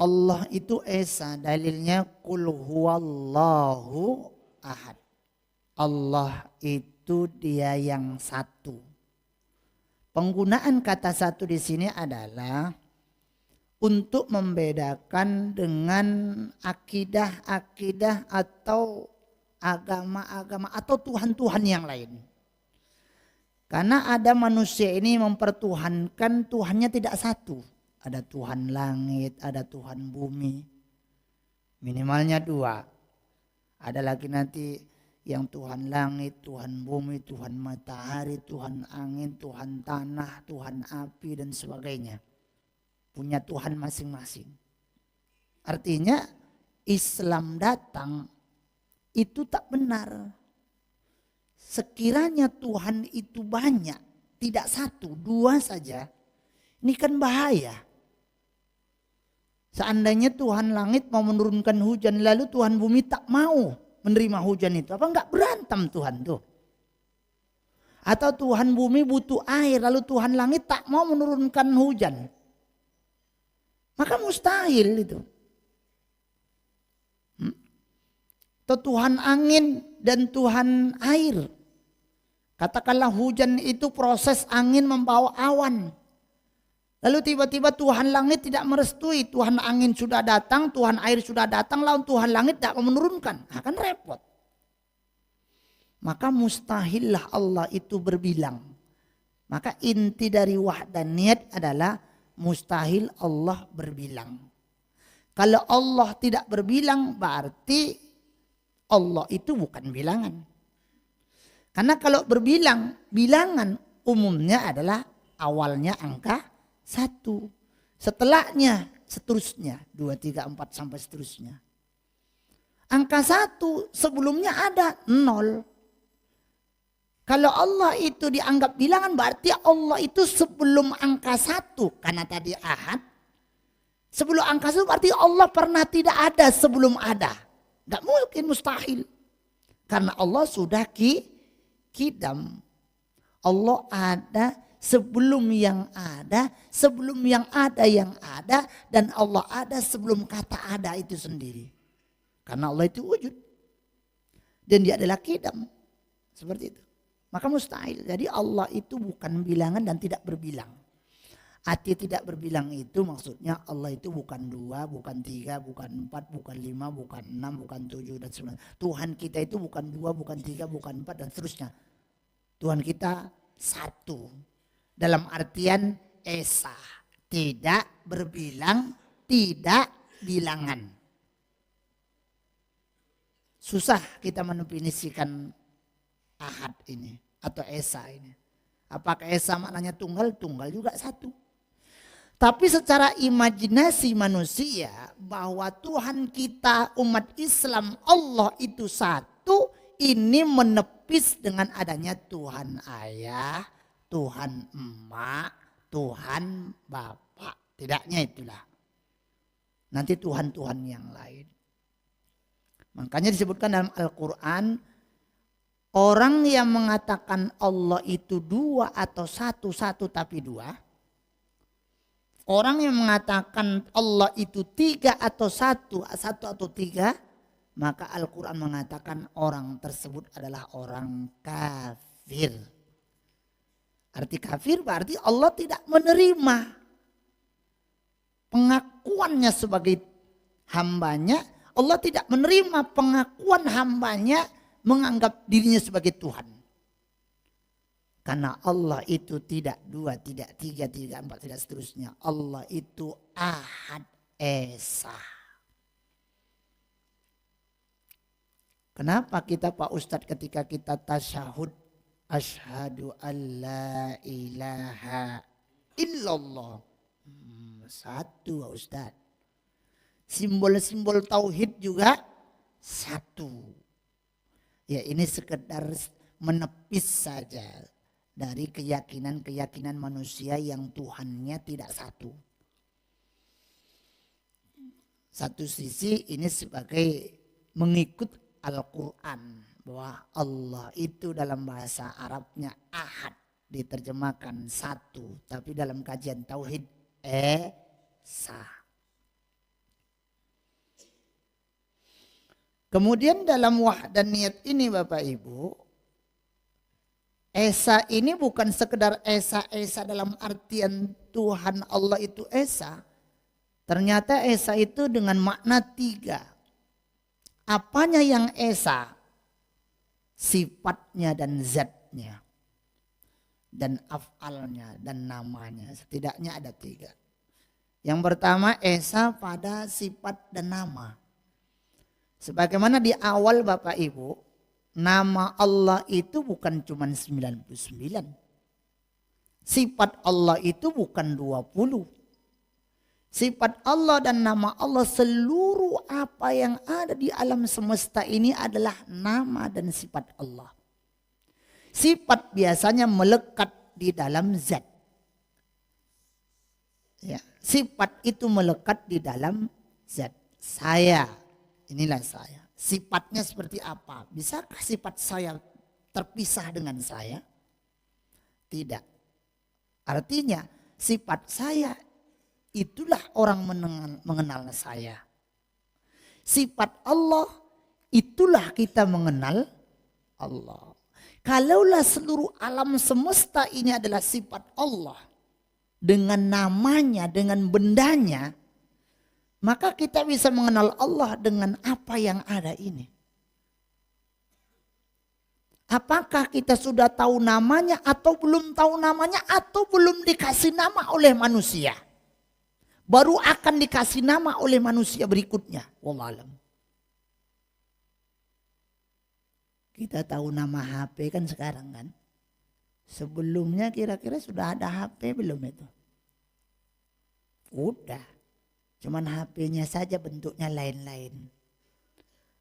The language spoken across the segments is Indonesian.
Allah itu esa, dalilnya qul huwallahu ahad. Allah itu dia yang satu. Penggunaan kata satu di sini adalah untuk membedakan dengan akidah-akidah atau agama-agama atau Tuhan-Tuhan yang lain. Karena ada manusia ini mempertuhankan Tuhannya tidak satu. Ada Tuhan langit, ada Tuhan bumi. Minimalnya dua. Ada lagi nanti yang Tuhan langit, Tuhan bumi, Tuhan matahari, Tuhan angin, Tuhan tanah, Tuhan api dan sebagainya. Punya Tuhan masing-masing. Artinya Islam datang itu tak benar. Sekiranya Tuhan itu banyak, tidak satu, dua saja. Ini kan bahaya. Seandainya Tuhan langit mau menurunkan hujan, lalu Tuhan bumi tak mau menerima hujan itu. Apa enggak berantem Tuhan tuh? Atau Tuhan bumi butuh air, lalu Tuhan langit tak mau menurunkan hujan. Maka mustahil itu. Atau Tuhan angin dan Tuhan air. Katakanlah hujan itu proses angin membawa awan. Lalu tiba-tiba Tuhan langit tidak merestui. Tuhan angin sudah datang, Tuhan air sudah datang, lalu Tuhan langit tidak mau menurunkan. Akan repot. Maka mustahillah Allah itu berbilang. Maka inti dari wahdaniyat adalah mustahil Allah berbilang. Kalau Allah tidak berbilang berarti Allah itu bukan bilangan. Karena kalau berbilang, bilangan umumnya adalah awalnya angka 1. Setelahnya seterusnya 2, 3, 4 sampai seterusnya. Angka 1 sebelumnya ada 0. Kalau Allah itu dianggap bilangan berarti Allah itu sebelum angka 1. Karena tadi ahad. Sebelum angka 1 berarti Allah pernah tidak ada sebelum ada. Gak mungkin, mustahil. Karena Allah sudah kidam. Allah ada sebelum yang ada, sebelum yang ada, dan Allah ada sebelum kata ada itu sendiri. Karena Allah itu wujud. Dan dia adalah kidam. Seperti itu. Maka mustahil. Jadi Allah itu bukan bilangan dan tidak berbilang. Arti tidak berbilang itu maksudnya Allah itu bukan 2, bukan 3, bukan 4, bukan 5, bukan 6, bukan 7 dan sebagainya. Tuhan kita itu bukan 2, bukan 3, bukan 4 dan seterusnya. Tuhan kita satu. Dalam artian esa. Tidak berbilang, tidak bilangan. Susah kita mendefinisikan ahad ini atau esa ini. Apakah esa maknanya tunggal? Tunggal juga satu. Tapi secara imajinasi manusia bahwa Tuhan kita umat Islam Allah itu satu, ini menepis dengan adanya Tuhan ayah, Tuhan emak, Tuhan bapak. Tidaknya itulah. Nanti Tuhan-Tuhan yang lain. Makanya disebutkan dalam Al-Quran, orang yang mengatakan Allah itu 2 atau 1 tapi 2. Orang yang mengatakan Allah itu 3 atau 1 atau 3. Maka Al-Quran mengatakan orang tersebut adalah orang kafir. Arti kafir berarti Allah tidak menerima pengakuannya sebagai hambanya. Allah tidak menerima pengakuan hambanya menganggap dirinya sebagai Tuhan. Karena Allah itu tidak 2, tidak 3, tidak 4, tidak seterusnya. Allah itu ahad esa. Kenapa kita Pak Ustadz ketika kita tasyahud, asyhadu an la ilaha illallah. Satu Pak Ustadz. Simbol-simbol tauhid juga satu. Ya ini sekedar menepis saja dari keyakinan-keyakinan manusia yang Tuhannya tidak satu. Satu sisi ini sebagai mengikut Al-Quran bahwa Allah itu dalam bahasa Arabnya ahad, diterjemahkan satu, tapi dalam kajian tauhid esa. Kemudian dalam wahdaniyat ini Bapak Ibu, Esa ini bukan sekedar Esa dalam artian Tuhan Allah itu Esa. Ternyata Esa itu dengan makna 3. Apanya yang Esa? Sifatnya dan zatnya. Dan af'alnya dan namanya. Setidaknya ada 3. Yang pertama Esa pada sifat dan nama. Sebagaimana di awal Bapak Ibu, nama Allah itu bukan cuma 99. Sifat Allah itu bukan 20. Sifat Allah dan nama Allah, seluruh apa yang ada di alam semesta ini adalah nama dan sifat Allah. Sifat biasanya melekat di dalam zat. Ya, sifat itu melekat di dalam zat. Saya, inilah saya. Sifatnya seperti apa? Bisakah sifat saya terpisah dengan saya? Tidak. Artinya sifat saya itulah orang mengenal saya. Sifat Allah itulah kita mengenal Allah. Kalaulah seluruh alam semesta ini adalah sifat Allah dengan namanya, dengan bendanya, maka kita bisa mengenal Allah dengan apa yang ada ini. Apakah kita sudah tahu namanya atau belum tahu namanya atau belum dikasih nama oleh manusia? Baru akan dikasih nama oleh manusia berikutnya. Wallahualam. Kita tahu nama HP kan sekarang kan. Sebelumnya kira-kira sudah ada HP belum itu? Udah. Cuman HP-nya saja bentuknya lain-lain.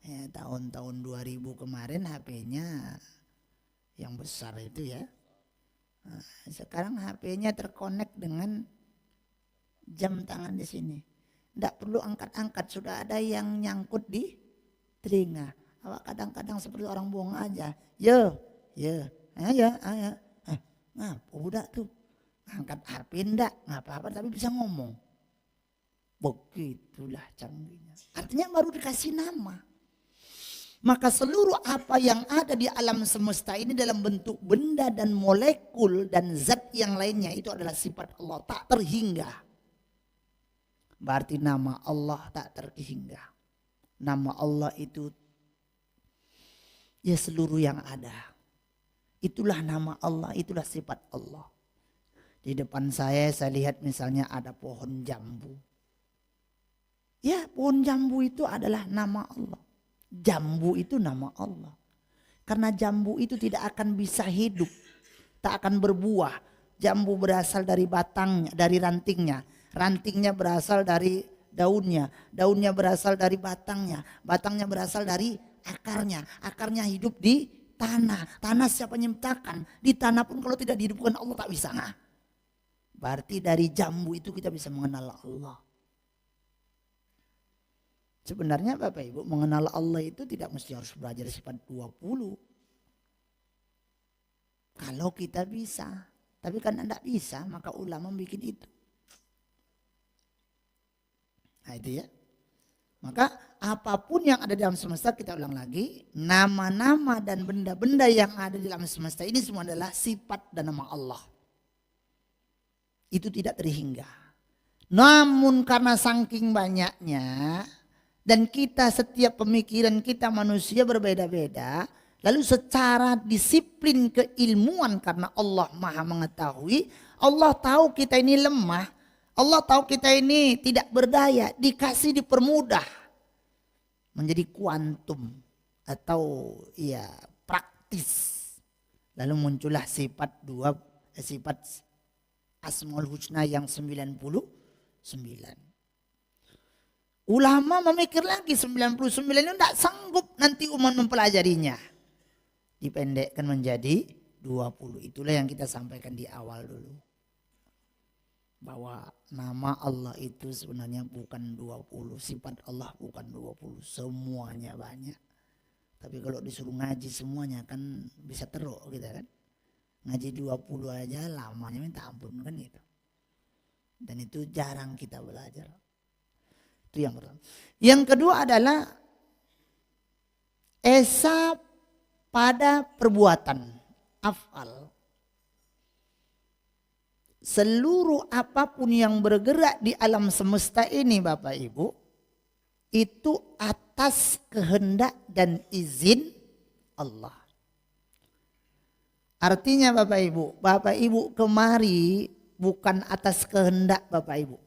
Ya, tahun-tahun 2000 kemarin HP-nya yang besar itu ya. Nah, sekarang HP-nya terkonek dengan jam tangan di sini. Tidak perlu angkat-angkat, sudah ada yang nyangkut di telinga. Awak kadang-kadang seperti orang bohong aja. Ya, ngapa budak tuh? Angkat HP enggak, nggak apa-apa tapi bisa ngomong. Begitulah canggihnya. Artinya baru dikasih nama. Maka seluruh apa yang ada di alam semesta ini dalam bentuk benda dan molekul dan zat yang lainnya itu adalah sifat Allah tak terhingga. Berarti nama Allah tak terhingga. Nama Allah itu ya seluruh yang ada. Itulah nama Allah, itulah sifat Allah. Di depan saya lihat misalnya ada pohon jambu. Ya, pohon jambu itu adalah nama Allah. Jambu itu nama Allah. Karena jambu itu tidak akan bisa hidup, tak akan berbuah. Jambu berasal dari batangnya, dari rantingnya. Rantingnya berasal dari daunnya. Daunnya berasal dari batangnya. Batangnya berasal dari akarnya. Akarnya hidup di tanah. Tanah siapa menciptakan? Di tanah pun kalau tidak dihidupkan Allah tak bisa. Nah, berarti dari jambu itu kita bisa mengenal Allah. Sebenarnya Bapak Ibu mengenal Allah itu tidak mesti harus belajar sifat 20. Kalau kita bisa. Tapi kan tidak bisa maka ulama bikin itu. Nah itu ya. Maka apapun yang ada di alam semesta kita ulang lagi. Nama-nama dan benda-benda yang ada di alam semesta ini semua adalah sifat dan nama Allah. Itu tidak terhingga. Namun karena saking banyaknya. Dan kita setiap pemikiran kita manusia berbeda-beda. Lalu secara disiplin keilmuan karena Allah maha mengetahui. Allah tahu kita ini lemah. Allah tahu kita ini tidak berdaya. Dikasih dipermudah. Menjadi kuantum. Atau ya praktis. Lalu muncullah sifat sifat Asmaul Husna yang 99. Ulama memikir lagi 99 itu tidak sanggup nanti umat mempelajarinya. Dipendekkan menjadi 20. Itulah yang kita sampaikan di awal dulu. Bahwa nama Allah itu sebenarnya bukan 20. Sifat Allah bukan 20. Semuanya banyak. Tapi kalau disuruh ngaji semuanya kan bisa teruk gitu kan. Ngaji 20 aja lamanya minta ampun kan gitu. Dan itu jarang kita belajar. Itu yang pertama. Yang kedua adalah esa pada perbuatan, af'al. Seluruh apapun yang bergerak di alam semesta ini Bapak Ibu, itu atas kehendak dan izin Allah. Artinya Bapak Ibu kemari bukan atas kehendak Bapak Ibu.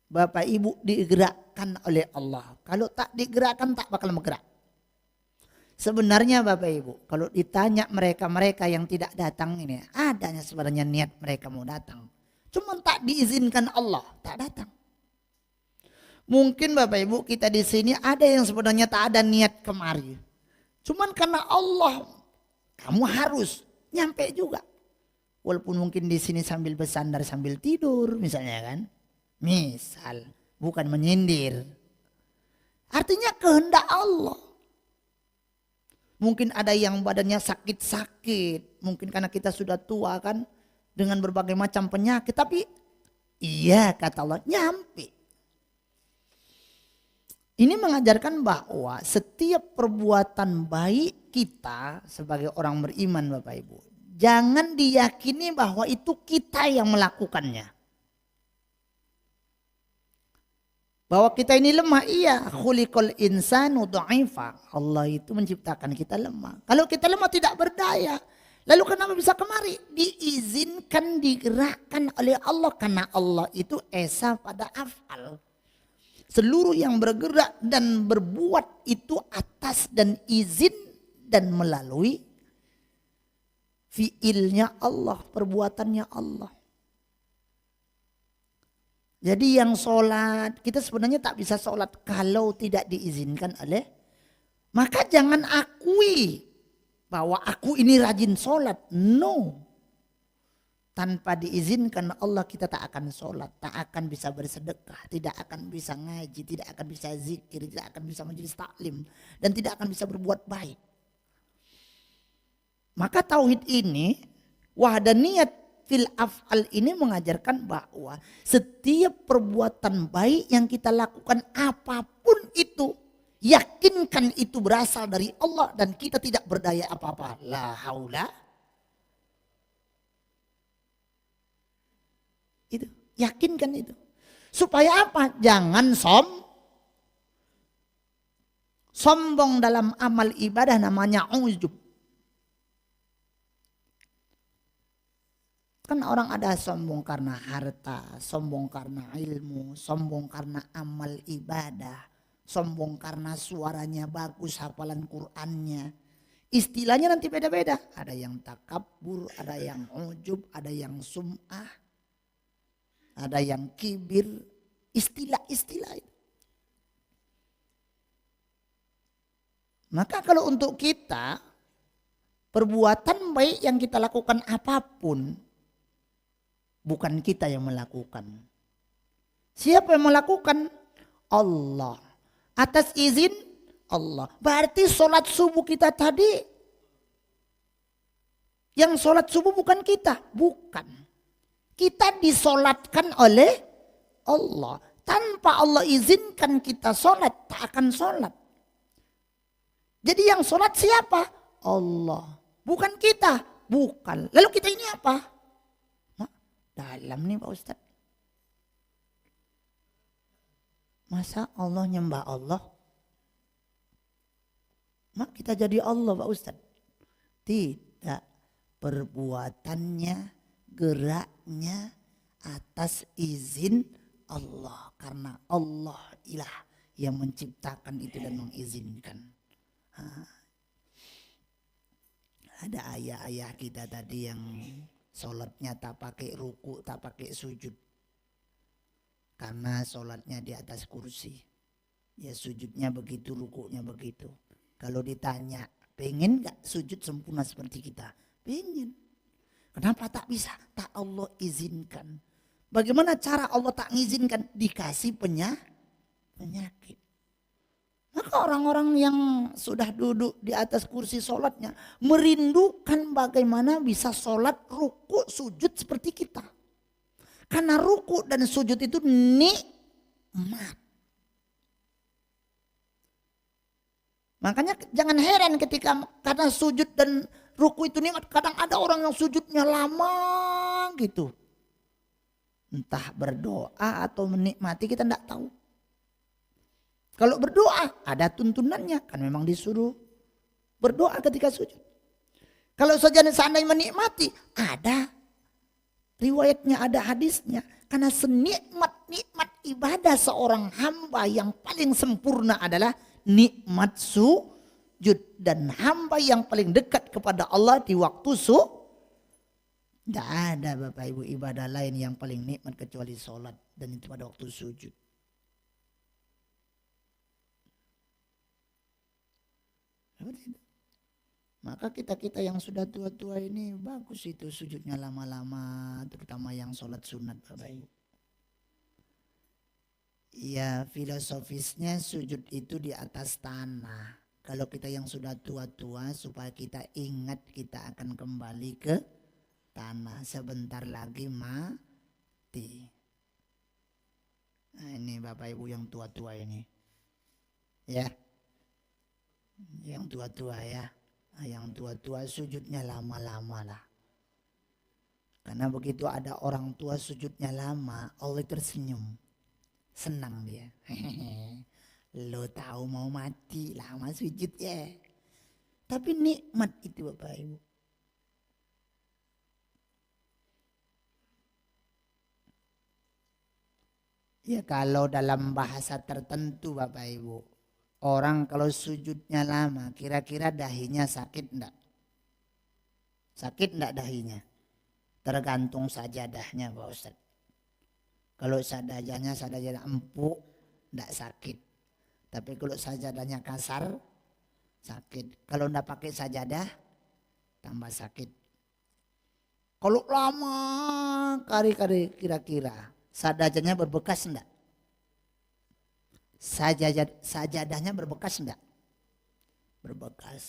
Bapak Ibu digerakkan oleh Allah. Kalau tak digerakkan tak bakal bergerak. Sebenarnya Bapak Ibu, kalau ditanya mereka-mereka yang tidak datang ini, adanya sebenarnya niat mereka mau datang. Cuma tak diizinkan Allah, tak datang. Mungkin Bapak Ibu kita di sini ada yang sebenarnya tak ada niat kemari. Cuman karena Allah, kamu harus nyampe juga. Walaupun mungkin di sini sambil bersandar sambil tidur misalnya kan. Misal, bukan menyindir. Artinya kehendak Allah. Mungkin ada yang badannya sakit-sakit. Mungkin karena kita sudah tua kan. Dengan berbagai macam penyakit. Tapi iya kata Allah nyampe. Ini mengajarkan bahwa setiap perbuatan baik kita sebagai orang beriman Bapak Ibu. Jangan diyakini bahwa itu kita yang melakukannya. Bahwa kita ini lemah, iya. Khuliqal insanu dha'ifa. Allah itu menciptakan kita lemah. Kalau kita lemah tidak berdaya. Lalu kenapa bisa kemari? Diizinkan, digerakkan oleh Allah. Karena Allah itu esa pada af'al. Seluruh yang bergerak dan berbuat itu atas dan izin dan melalui fiilnya Allah, perbuatannya Allah. Jadi yang sholat, kita sebenarnya tak bisa sholat kalau tidak diizinkan oleh. Maka jangan akui bahwa aku ini rajin sholat. No. Tanpa diizinkan Allah kita tak akan sholat. Tak akan bisa bersedekah. Tidak akan bisa ngaji. Tidak akan bisa zikir. Tidak akan bisa majelis taklim. Dan tidak akan bisa berbuat baik. Maka tauhid ini, wahdaniyat fil af'al ini mengajarkan bahwa setiap perbuatan baik yang kita lakukan apapun itu, yakinkan itu berasal dari Allah dan kita tidak berdaya apa-apa. La haula. Itu, yakinkan itu. Supaya apa? Jangan sombong dalam amal ibadah namanya ujub. Kan orang ada sombong karena harta, sombong karena ilmu, sombong karena amal ibadah, sombong karena suaranya bagus, hafalan Qur'annya. Istilahnya nanti beda-beda. Ada yang takabur, ada yang ujub, ada yang sum'ah, ada yang kibir. Istilah-istilah itu. Maka kalau untuk kita, perbuatan baik yang kita lakukan apapun, bukan kita yang melakukan. Siapa yang melakukan? Allah. Atas izin Allah. Berarti sholat subuh kita tadi. Yang sholat subuh bukan kita. Bukan. Kita disolatkan oleh Allah. Tanpa Allah izinkan kita sholat, tak akan sholat. Jadi yang sholat siapa? Allah. Bukan kita. Bukan. Lalu kita ini apa? Dalam nih Pak Ustadz. Masa Allah nyembah Allah? Mak kita jadi Allah Pak Ustadz. Tidak. Perbuatannya, geraknya atas izin Allah. Karena Allah ilah yang menciptakan itu dan mengizinkan. Ada ayah-ayah kita tadi yang sholatnya tak pakai ruku, tak pakai sujud. Karena sholatnya di atas kursi. Ya sujudnya begitu, rukunya begitu. Kalau ditanya, pengen gak sujud sempurna seperti kita? Pengen. Kenapa tak bisa? Tak Allah izinkan. Bagaimana cara Allah tak mengizinkan? Dikasih penyakit. Maka orang-orang yang sudah duduk di atas kursi sholatnya merindukan bagaimana bisa sholat ruku sujud seperti kita. Karena ruku dan sujud itu nikmat. Makanya jangan heran ketika karena sujud dan ruku itu nikmat. Kadang ada orang yang sujudnya lama gitu. Entah berdoa atau menikmati, kita tidak tahu. Kalau berdoa ada tuntunannya, kan memang disuruh berdoa ketika sujud. Kalau saja seandainya menikmati, ada riwayatnya, ada hadisnya. Karena senikmat-nikmat ibadah seorang hamba yang paling sempurna adalah nikmat sujud. Dan hamba yang paling dekat kepada Allah di waktu tidak ada Bapak Ibu ibadah lain yang paling nikmat kecuali sholat. Dan itu pada waktu sujud. Maka kita-kita yang sudah tua-tua ini bagus itu sujudnya lama-lama. Terutama yang sholat sunat Bapak Ibu. Ya filosofisnya sujud itu di atas tanah. Kalau kita yang sudah tua-tua supaya kita ingat kita akan kembali ke tanah. Sebentar lagi mati. Nah, ini Bapak Ibu yang tua-tua ini. Ya. Yang tua-tua ya. Yang tua-tua sujudnya lama-lama lah. Karena begitu ada orang tua sujudnya lama, Allah tersenyum. Senang dia. Lo tahu mau mati, lama sujud ya. Tapi nikmat itu Bapak Ibu. Ya kalau dalam bahasa tertentu Bapak Ibu. Orang kalau sujudnya lama, kira-kira dahinya sakit enggak? Sakit enggak dahinya? Tergantung sajadahnya Pak Ustaz. Kalau sajadahnya empuk, enggak sakit. Tapi kalau sajadahnya kasar, sakit. Kalau enggak pakai sajadah, tambah sakit. Kalau lama, kari-kari kira-kira, sajadahnya berbekas enggak? Sajadahnya berbekas enggak? Berbekas.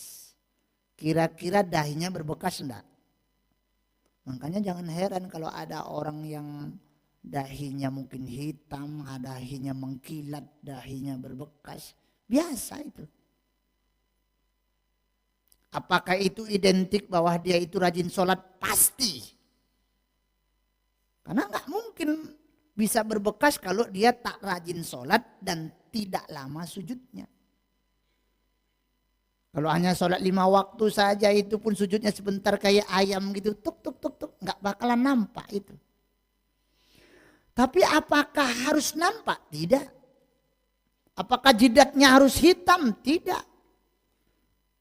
Kira-kira dahinya berbekas enggak? Makanya jangan heran kalau ada orang yang dahinya mungkin hitam, dahinya mengkilat, dahinya berbekas. Biasa itu. Apakah itu identik bahwa dia itu rajin sholat? Pasti. Karena enggak mungkin bisa berbekas kalau dia tak rajin sholat dan tidak lama sujudnya. Kalau hanya sholat 5 waktu saja itu pun sujudnya sebentar kayak ayam gitu. Tuk tuk tuk tuk. Nggak bakalan nampak itu. Tapi apakah harus nampak? Tidak. Apakah jidatnya harus hitam? Tidak.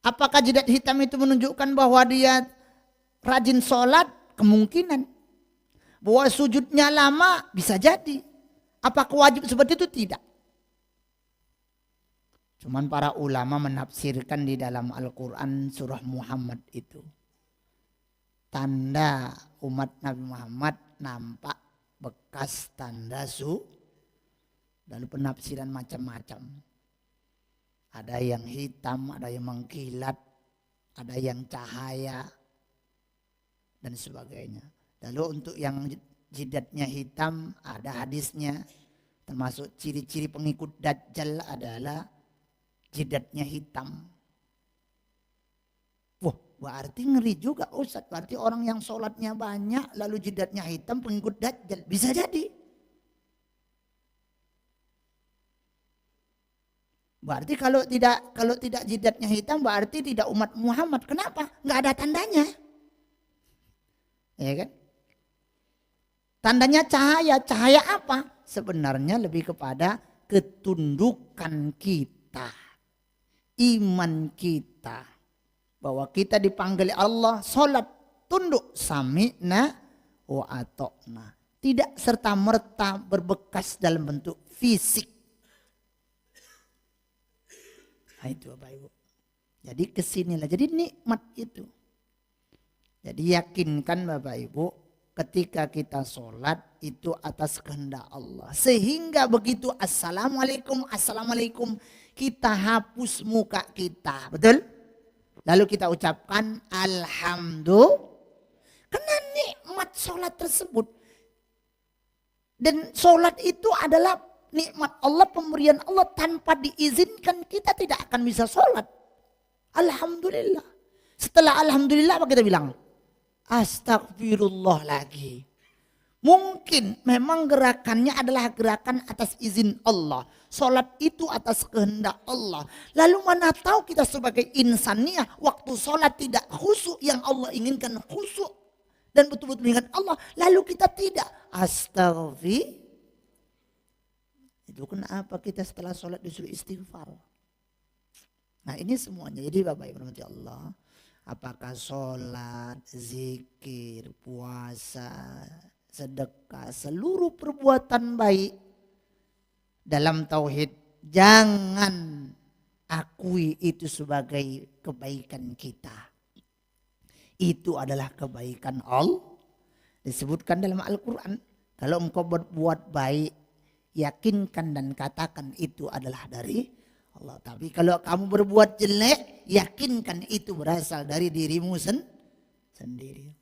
Apakah jidat hitam itu menunjukkan bahwa dia rajin sholat? Kemungkinan. Bahwa sujudnya lama? Bisa jadi. Apakah wajib seperti itu? Tidak. Cuman para ulama menafsirkan di dalam Al-Quran surah Muhammad itu. Tanda umat Nabi Muhammad nampak bekas tanda lalu penafsiran macam-macam. Ada yang hitam, ada yang mengkilat, ada yang cahaya, dan sebagainya. Lalu untuk yang jidatnya hitam ada hadisnya. Termasuk ciri-ciri pengikut Dajjal adalah jidatnya hitam. Wah, berarti ngeri juga Ustaz. Berarti orang yang sholatnya banyak lalu jidatnya hitam pengikut Dajjal. Bisa jadi. Berarti kalau tidak jidatnya hitam berarti tidak umat Muhammad. Kenapa? Nggak ada tandanya. Ya kan? Tandanya cahaya. Cahaya apa? Sebenarnya lebih kepada ketundukan kita. Iman kita bahwa kita dipanggil Allah sholat tunduk sami'na wa ata'na, tidak serta merta berbekas dalam bentuk fisik. Nah, itu Bapak Ibu. Jadi kesinilah, jadi nikmat itu. Jadi yakinkan Bapak Ibu ketika kita sholat itu atas kehendak Allah. Sehingga begitu assalamualaikum, assalamualaikum, kita hapus muka kita. Betul? Lalu kita ucapkan alhamdulillah. Karena nikmat sholat tersebut. Dan sholat itu adalah nikmat Allah, pemberian Allah. Tanpa diizinkan kita tidak akan bisa sholat. Alhamdulillah. Setelah alhamdulillah apa kita bilang? Astagfirullah lagi. Mungkin memang gerakannya adalah gerakan atas izin Allah. Sholat itu atas kehendak Allah. Lalu mana tahu kita sebagai insania waktu sholat tidak khusyuk yang Allah inginkan khusyuk. Dan betul-betul mengingat Allah. Lalu kita tidak. Astagfirullah. Itu kenapa kita setelah sholat disuruh istighfar. Nah ini semuanya. Jadi Bapak Ibu rahmati Allah. Apakah sholat, zikir, puasa, sedekah, seluruh perbuatan baik dalam tauhid, jangan akui itu sebagai kebaikan kita. Itu adalah kebaikan Allah. Disebutkan dalam Al-Quran, kalau engkau berbuat baik, yakinkan dan katakan itu adalah dari Allah. Tapi kalau kamu berbuat jelek, yakinkan itu berasal dari dirimu sendiri.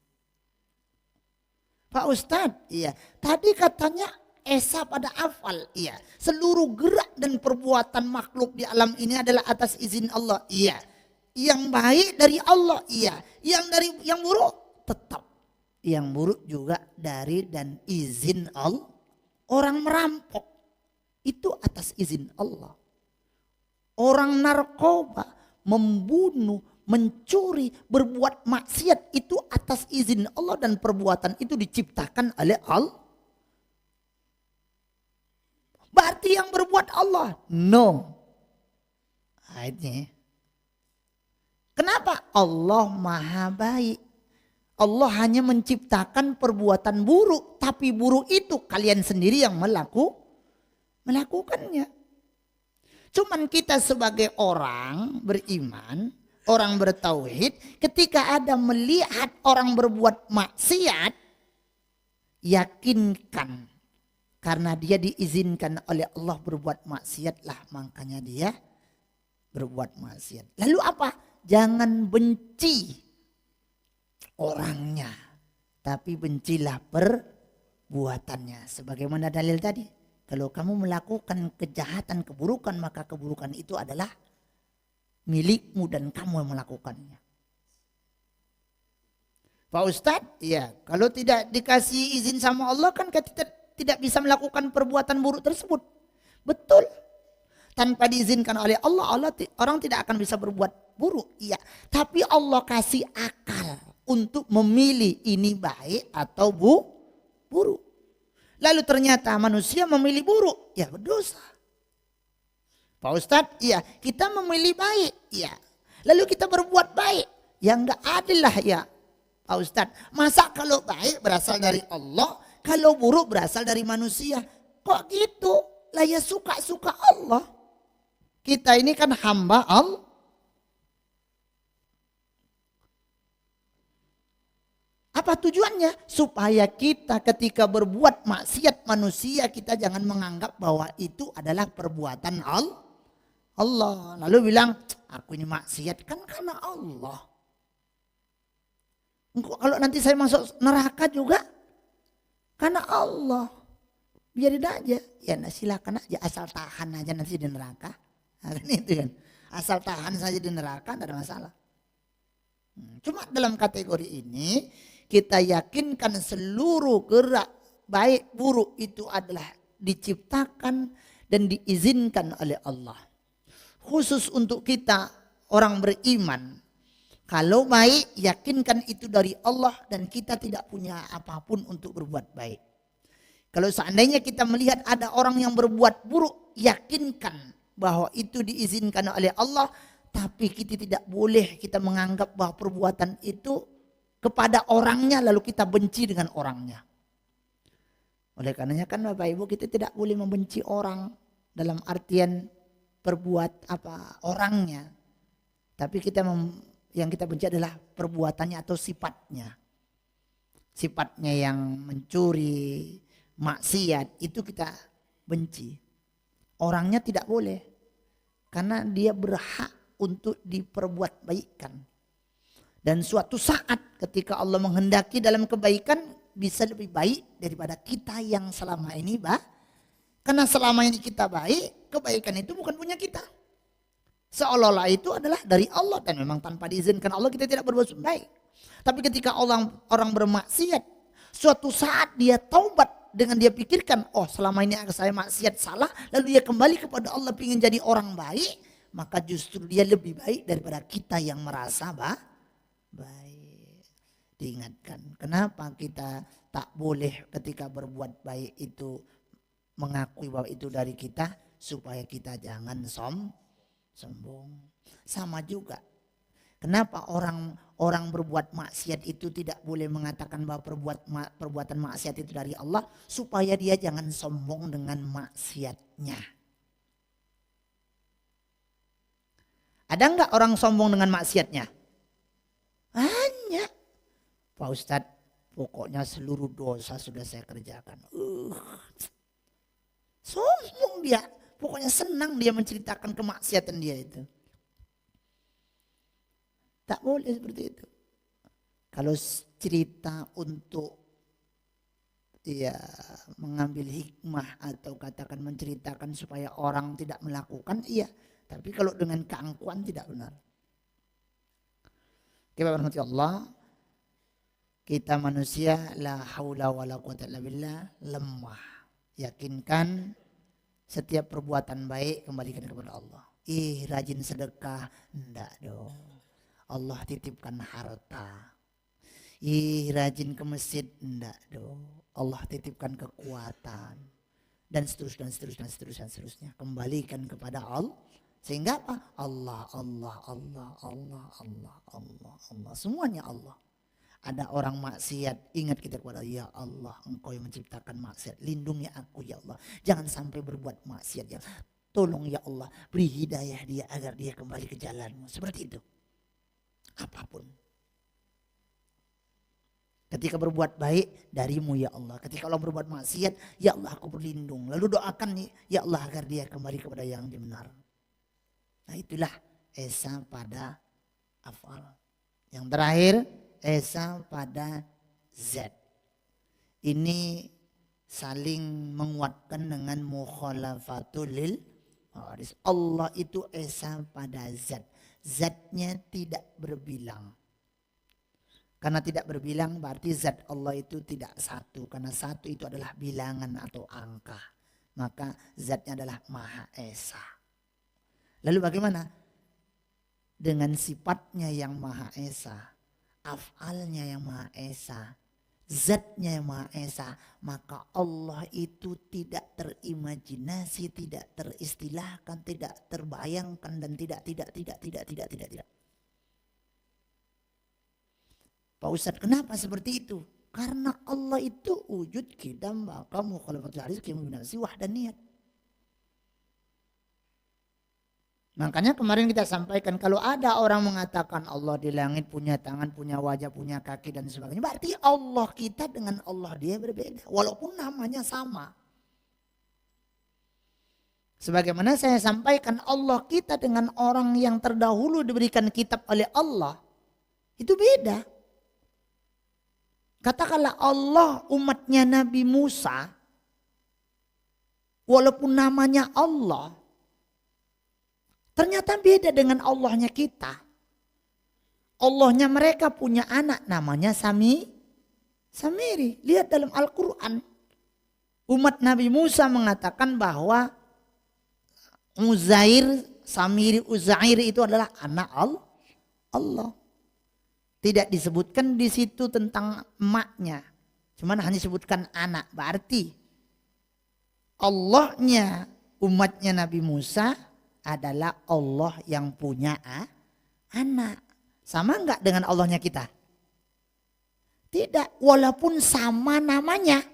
Pak Ustadz, iya. Tadi katanya esa pada afal, iya. Seluruh gerak dan perbuatan makhluk di alam ini adalah atas izin Allah, iya. Yang baik dari Allah, iya. Yang buruk tetap. Yang buruk juga dari dan izin Allah. Orang merampok itu atas izin Allah. Orang narkoba, membunuh, mencuri, berbuat maksiat itu atas izin Allah dan perbuatan itu diciptakan oleh Allah. Berarti yang berbuat Allah? No. Ayatnya. Kenapa? Allah maha baik. Allah hanya menciptakan perbuatan buruk. Tapi buruk itu kalian sendiri yang melakukannya. Cuman kita sebagai orang beriman, orang bertauhid, ketika ada melihat orang berbuat maksiat, yakinkan. Karena dia diizinkan oleh Allah berbuat maksiat lah, makanya dia berbuat maksiat. Lalu apa? Jangan benci orangnya, tapi bencilah perbuatannya. Sebagaimana dalil tadi. Kalau kamu melakukan kejahatan, keburukan, maka keburukan itu adalah milikmu dan kamu yang melakukannya. Pak Ustadz, ya kalau tidak dikasih izin sama Allah kan kita tidak bisa melakukan perbuatan buruk tersebut. Betul. Tanpa diizinkan oleh Allah, orang tidak akan bisa berbuat buruk. Iya. Tapi Allah kasih akal untuk memilih ini baik atau buruk. Lalu ternyata manusia memilih buruk, ya berdosa. Pak Ustadz, iya kita memilih baik, ya. Lalu kita berbuat baik, ya enggak adil lah ya Pak Ustadz. Masa kalau baik berasal dari Allah, kalau buruk berasal dari manusia? Kok gitu? Lah ya suka-suka Allah. Kita ini kan hamba Allah. Apa tujuannya? Supaya kita ketika berbuat maksiat manusia, kita jangan menganggap bahwa itu adalah perbuatan Allah. Lalu bilang, aku ini maksiat kan karena Allah. Kalau nanti saya masuk neraka juga karena Allah. Biarin aja. Ya silakan aja, asal tahan aja nanti di neraka. Nah, itu kan. Asal tahan saja di neraka tidak ada masalah. Cuma dalam kategori ini kita yakinkan seluruh gerak baik buruk itu adalah diciptakan dan diizinkan oleh Allah. Khusus untuk kita orang beriman. Kalau baik yakinkan itu dari Allah dan kita tidak punya apapun untuk berbuat baik. Kalau seandainya kita melihat ada orang yang berbuat buruk, yakinkan bahwa itu diizinkan oleh Allah. Tapi kita tidak boleh kita menganggap bahwa perbuatan itu kepada orangnya lalu kita benci dengan orangnya. Oleh karenanya kan Bapak Ibu kita tidak boleh membenci orang dalam artian perbuat apa orangnya. Tapi yang kita benci adalah perbuatannya atau sifatnya. Sifatnya yang mencuri, maksiat itu kita benci. Orangnya tidak boleh. Karena dia berhak untuk diperbuat baikkan. Dan suatu saat ketika Allah menghendaki dalam kebaikan bisa lebih baik daripada kita yang selama ini Karena selama ini kita baik, kebaikan itu bukan punya kita. Seolah-olah itu adalah dari Allah dan memang tanpa diizinkan Allah kita tidak berbuat baik. Tapi ketika orang bermaksiat, suatu saat dia taubat dengan dia pikirkan, oh selama ini saya maksiat salah, lalu dia kembali kepada Allah ingin jadi orang baik, maka justru dia lebih baik daripada kita yang merasa baik. Diingatkan, kenapa kita tak boleh ketika berbuat baik itu mengakui bahwa itu dari kita, supaya kita jangan sombong. Sama juga, kenapa orang berbuat maksiat itu tidak boleh mengatakan bahwa perbuatan maksiat itu dari Allah, supaya dia jangan sombong dengan maksiatnya. Ada enggak orang sombong dengan maksiatnya? Banyak. Pak Ustadz, pokoknya seluruh dosa sudah saya kerjakan. Sombong dia. Pokoknya senang dia menceritakan kemaksiatan dia itu. Tak boleh seperti itu. Kalau cerita untuk mengambil hikmah atau katakan menceritakan supaya orang tidak melakukan, iya. Tapi kalau dengan keangkuhan tidak benar. Kita berhati Allah. Kita manusia la haula wala quwata illa billah, lemah. Yakinkan setiap perbuatan baik kembalikan kepada Allah. Rajin sedekah, enggak dong. Allah titipkan harta. Rajin ke masjid, enggak dong. Allah titipkan kekuatan. Dan seterusnya. Kembalikan kepada Allah. Sehingga apa? Allah. Semuanya Allah. Ada orang maksiat, ingat kita kepada ya Allah, Engkau yang menciptakan maksiat, lindungi aku ya Allah, jangan sampai berbuat maksiat ya, tolong ya Allah, beri hidayah dia agar dia kembali ke jalanmu, seperti itu. Apapun. Ketika berbuat baik darimu ya Allah, ketika Allah berbuat maksiat, ya Allah aku berlindung, lalu doakan ya Allah agar dia kembali kepada yang benar. Nah itulah esa pada afal. Yang terakhir, esa pada Z. Ini saling menguatkan dengan mukhalafatul lil hawadis. Allah itu esa pada Z. Zatnya tidak berbilang. Karena tidak berbilang berarti zat Allah itu tidak satu. Karena satu itu adalah bilangan atau angka. Maka zatnya adalah Maha Esa. Lalu bagaimana? Dengan sifatnya yang Maha Esa, af'alnya yang Maha Esa, zatnya yang Maha Esa, maka Allah itu tidak terimajinasi, tidak teristilahkan, tidak terbayangkan dan tidak. Pak Ustadz, kenapa seperti itu? Karena Allah itu wujud qidam maka mukhalafatul haris kemubinasi wahdaniyat. Makanya kemarin kita sampaikan kalau ada orang mengatakan Allah di langit punya tangan, punya wajah, punya kaki dan sebagainya. Berarti Allah kita dengan Allah dia berbeda. Walaupun namanya sama. Sebagaimana saya sampaikan Allah kita dengan orang yang terdahulu diberikan kitab oleh Allah. Itu beda. Katakanlah Allah umatnya Nabi Musa. Walaupun namanya Allah. Ternyata beda dengan Allahnya kita. Allahnya mereka punya anak namanya Samiri. Lihat dalam Al-Quran. Umat Nabi Musa mengatakan bahwa Uzair itu adalah anak Allah. Tidak disebutkan di situ tentang emaknya. Cuman hanya disebutkan anak. Berarti Allahnya umatnya Nabi Musa adalah Allah yang punya anak. Sama enggak dengan Allahnya kita? Tidak, walaupun sama namanya.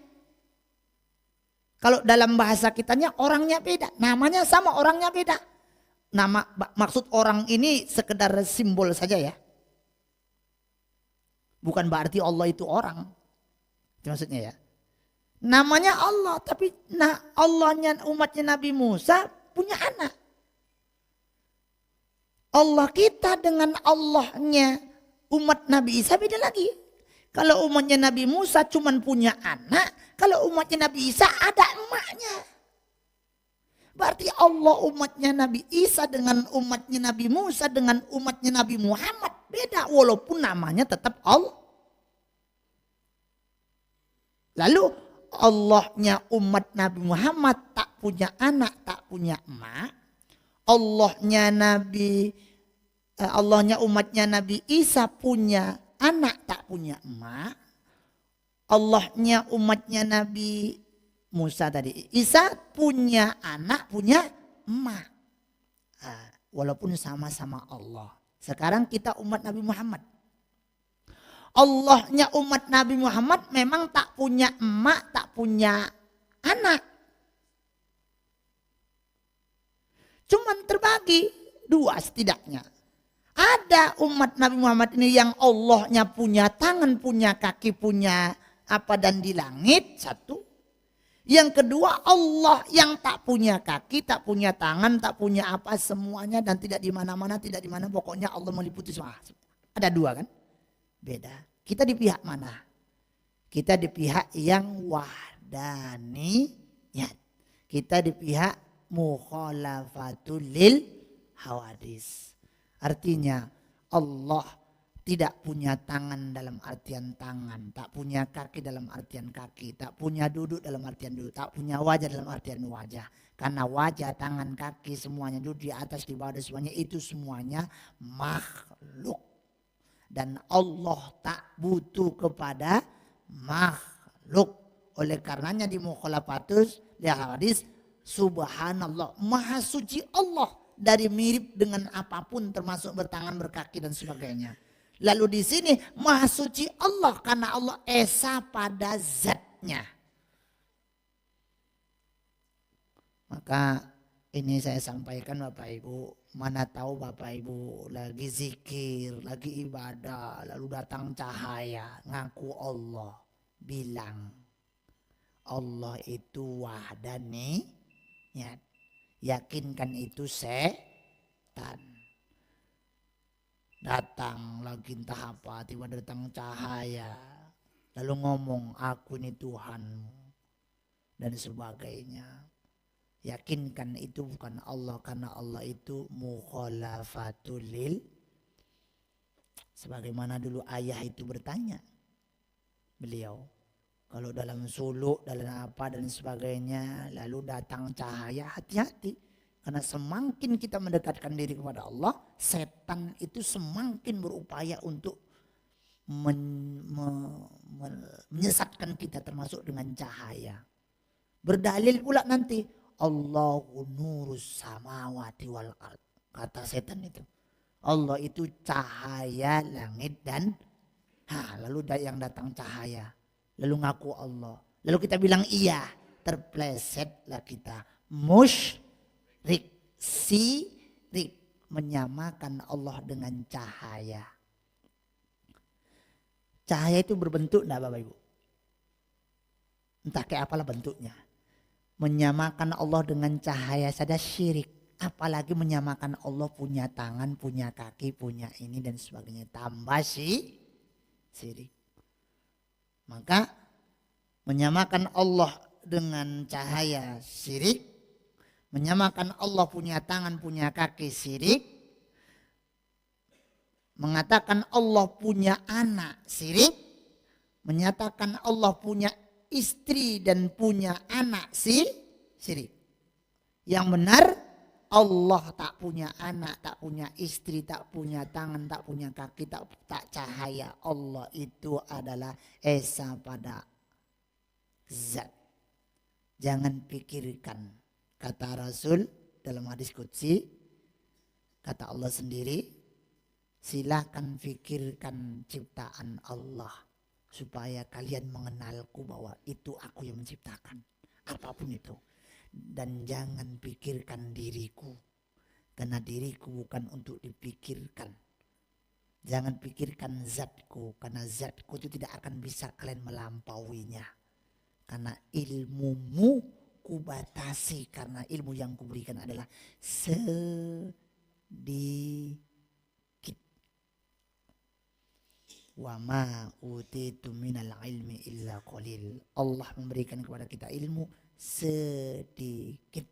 Kalau dalam bahasa kitanya orangnya beda, namanya sama orangnya beda. Nama maksud orang ini sekedar simbol saja ya. Bukan berarti Allah itu orang. Itu maksudnya ya. Namanya Allah, tapi Allahnya umatnya Nabi Musa punya anak. Allah kita dengan Allahnya umat Nabi Isa beda lagi. Kalau umatnya Nabi Musa cuma punya anak, kalau umatnya Nabi Isa ada emaknya. Berarti Allah umatnya Nabi Isa dengan umatnya Nabi Musa dengan umatnya Nabi Muhammad beda walaupun namanya tetap Allah. Lalu Allahnya umat Nabi Muhammad tak punya anak, tak punya emak. Allahnya umatnya Nabi Isa punya anak, tak punya emak. Allahnya umatnya Nabi Musa tadi, Isa punya anak, punya emak. Walaupun sama-sama Allah. Sekarang kita umat Nabi Muhammad. Allahnya umat Nabi Muhammad memang tak punya emak, tak punya anak. Cuman terbagi dua setidaknya. Ada umat Nabi Muhammad ini yang Allahnya punya tangan, punya kaki, punya apa dan di langit, satu. Yang kedua Allah yang tak punya kaki, tak punya tangan, tak punya apa semuanya dan tidak di mana-mana, tidak di mana, pokoknya Allah meliputi semua. Ada dua kan? Beda. Kita di pihak mana? Kita di pihak yang wahdaniyat. Kita di pihak mukhalafatul lil hawadis. Artinya Allah tidak punya tangan dalam artian tangan, tak punya kaki dalam artian kaki, tak punya duduk dalam artian duduk, tak punya wajah dalam artian wajah. Karena wajah, tangan, kaki semuanya duduk di atas, di bawah, semuanya itu semuanya makhluk. Dan Allah tak butuh kepada makhluk. Oleh karenanya di mukhalafatus lil hawadis, subhanallah, maha suci Allah dari mirip dengan apapun termasuk bertangan, berkaki dan sebagainya. Lalu di sini maha suci Allah karena Allah esa pada zatnya. Maka ini saya sampaikan Bapak Ibu, mana tahu Bapak Ibu lagi zikir, lagi ibadah, lalu datang cahaya, ngaku Allah, bilang Allah itu wahdaniyat. Yakinkan itu setan. Datang lagi entah apa, tiba datang cahaya, lalu ngomong aku ini Tuhanmu dan sebagainya. Yakinkan itu bukan Allah karena Allah itu mukhalafatul lil. Sebagaimana dulu ayah itu bertanya beliau, kalau dalam suluk, dalam apa dan sebagainya, lalu datang cahaya, hati-hati. Karena semakin kita mendekatkan diri kepada Allah, setan itu semakin berupaya untuk menyesatkan kita termasuk dengan cahaya. Berdalil pula nanti, Allahu nurus samawati wal ard. Kata setan itu. Allah itu cahaya langit dan lalu yang datang cahaya. Lalu ngaku Allah. Lalu kita bilang iya. Terplesetlah kita. Musyrik. Sirik. Menyamakan Allah dengan cahaya. Cahaya itu berbentuk enggak Bapak Ibu? Entah kayak apalah bentuknya. Menyamakan Allah dengan cahaya saja syirik. Apalagi menyamakan Allah punya tangan, punya kaki, punya ini dan sebagainya. Tambah syirik. Maka menyamakan Allah dengan cahaya syirik. Menyamakan Allah punya tangan, punya kaki syirik. Mengatakan Allah punya anak syirik. Menyatakan Allah punya istri dan punya anak syirik. Yang benar Allah tak punya anak, tak punya istri, tak punya tangan, tak punya kaki, tak cahaya. Allah itu adalah esa pada zat. Jangan pikirkan. Kata Rasul dalam hadis qudsi, kata Allah sendiri, silakan pikirkan ciptaan Allah. Supaya kalian mengenalku bahwa itu aku yang menciptakan. Apapun itu. Dan jangan pikirkan diriku. Karena diriku bukan untuk dipikirkan. Jangan pikirkan zatku. Karena zatku itu tidak akan bisa kalian melampauinya. Karena ilmumu kubatasi. Karena ilmu yang kuberikan adalah sedikit. Wa ma utitu minal ilmi illa qalil. Allah memberikan kepada kita ilmu sedikit.